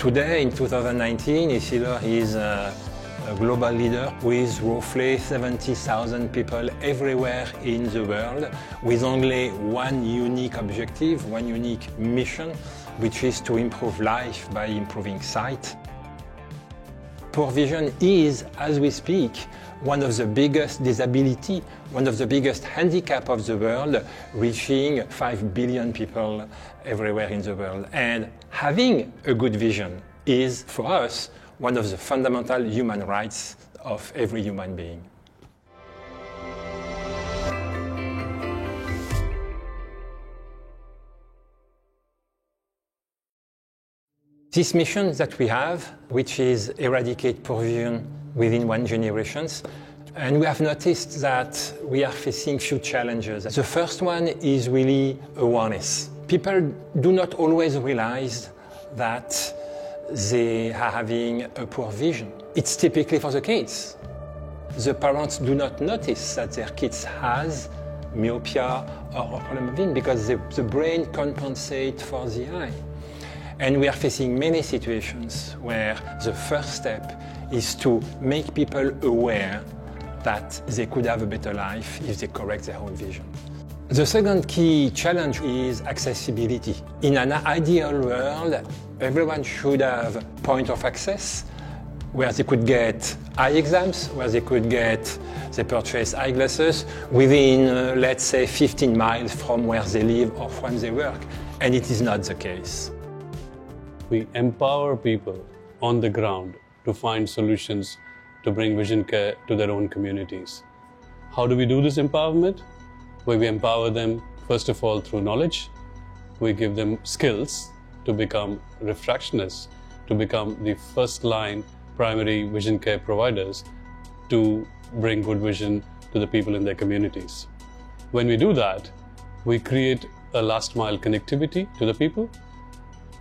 Today, in 2019, Essilor is a global leader with roughly 70,000 people everywhere in the world, with only one unique objective, one unique mission, which is to improve life by improving sight. Poor vision is, as we speak, one of the biggest disability, one of the biggest handicap of the world, reaching 5 billion people everywhere in the world. And having a good vision is, for us, one of the fundamental human rights of every human being. This mission that we have, which is eradicate poor vision within 1 generation, and we have noticed that we are facing few challenges. The first one is really awareness. People do not always realize that they are having a poor vision. It's typically for the kids. The parents do not notice that their kids has myopia or a problem of vision because the brain compensates for the eye. And we are facing many situations where the first step is to make people aware that they could have a better life if they correct their own vision. The second key challenge is accessibility. In an ideal world, everyone should have point of access where they could get eye exams, where they purchase eyeglasses within, let's say, 15 miles from where they live or from their work. And it is not the case. We empower people on the ground to find solutions to bring vision care to their own communities. How do we do this empowerment? Where we empower them, first of all, through knowledge. We give them skills to become refractionists, to become the first-line primary vision care providers to bring good vision to the people in their communities. When we do that, we create a last-mile connectivity to the people.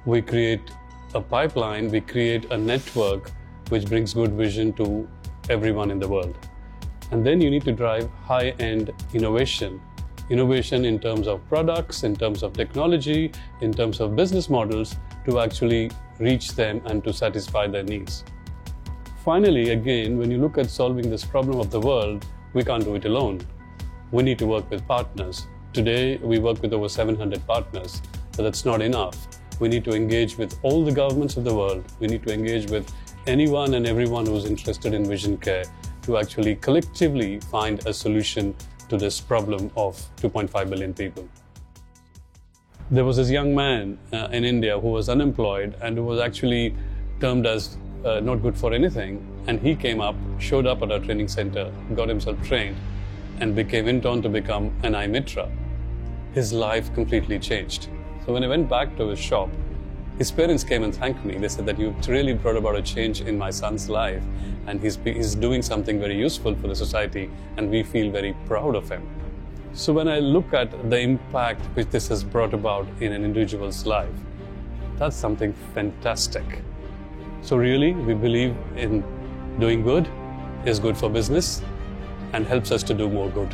We create a pipeline, we create a network which brings good vision to everyone in the world. And then you need to drive high-end innovation. Innovation in terms of products, in terms of technology, in terms of business models to actually reach them and to satisfy their needs. Finally, again, when you look at solving this problem of the world, we can't do it alone. We need to work with partners. Today, we work with over 700 partners, but that's not enough. We need to engage with all the governments of the world. We need to engage with anyone and everyone who's interested in vision care to actually collectively find a solution to this problem of 2.5 billion people. There was this young man in India who was unemployed and who was actually termed as not good for anything. And he came up, showed up at our training center, got himself trained, and became in turn to become an eye mitra. His life completely changed. So when I went back to his shop, his parents came and thanked me. They said that you've really brought about a change in my son's life and he's doing something very useful for the society and we feel very proud of him. So when I look at the impact which this has brought about in an individual's life, that's something fantastic. So really, we believe in doing good is good for business and helps us to do more good.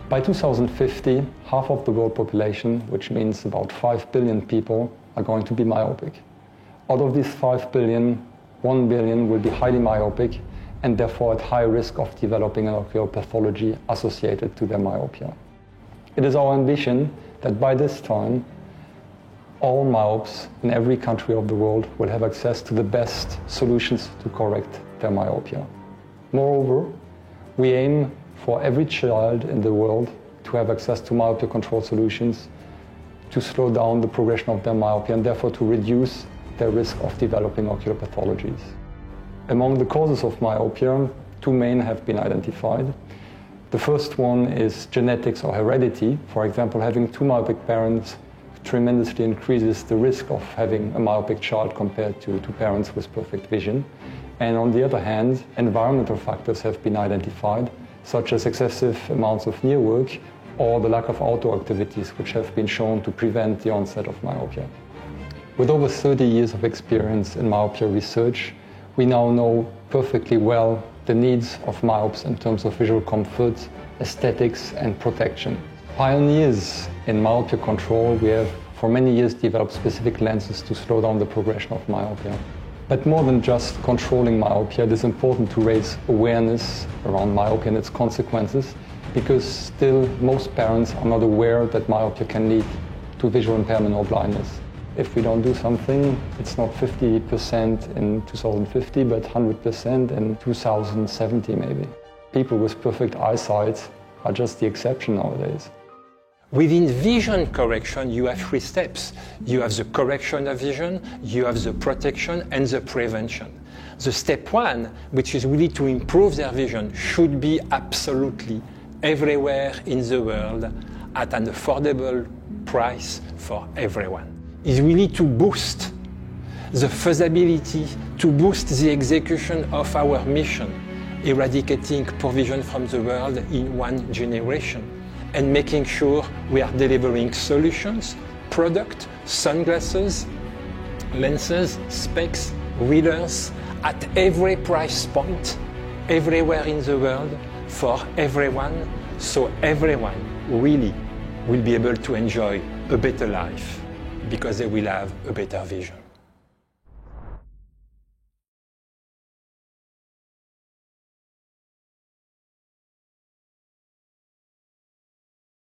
By 2050, half of the world population, which means about 5 billion people, are going to be myopic. Out of these 5 billion, 1 billion will be highly myopic and therefore at high risk of developing an ocular pathology associated to their myopia. It is our ambition that by this time, all myopes in every country of the world will have access to the best solutions to correct their myopia. Moreover, we aim for every child in the world to have access to myopia control solutions to slow down the progression of their myopia and therefore to reduce their risk of developing ocular pathologies. Among the causes of myopia, 2 main have been identified. The first one is genetics or heredity. For example, having 2 myopic parents tremendously increases the risk of having a myopic child compared to 2 parents with perfect vision. And on the other hand, environmental factors have been identified, such as excessive amounts of near work or the lack of outdoor activities, which have been shown to prevent the onset of myopia. With over 30 years of experience in myopia research, we now know perfectly well the needs of myopes in terms of visual comfort, aesthetics and protection. Pioneers in myopia control, we have for many years developed specific lenses to slow down the progression of myopia. But more than just controlling myopia, it is important to raise awareness around myopia and its consequences, because still most parents are not aware that myopia can lead to visual impairment or blindness. If we don't do something, it's not 50% in 2050, but 100% in 2070 maybe. People with perfect eyesight are just the exception nowadays. Within vision correction, you have 3 steps. You have the correction of vision, you have the protection, and the prevention. The step 1, which is really to improve their vision, should be absolutely everywhere in the world at an affordable price for everyone. Is really to boost the feasibility, to boost the execution of our mission, eradicating poor vision from the world in 1 generation, and making sure we are delivering solutions, product, sunglasses, lenses, specs, readers at every price point, everywhere in the world, for everyone, so everyone really will be able to enjoy a better life, because they will have a better vision.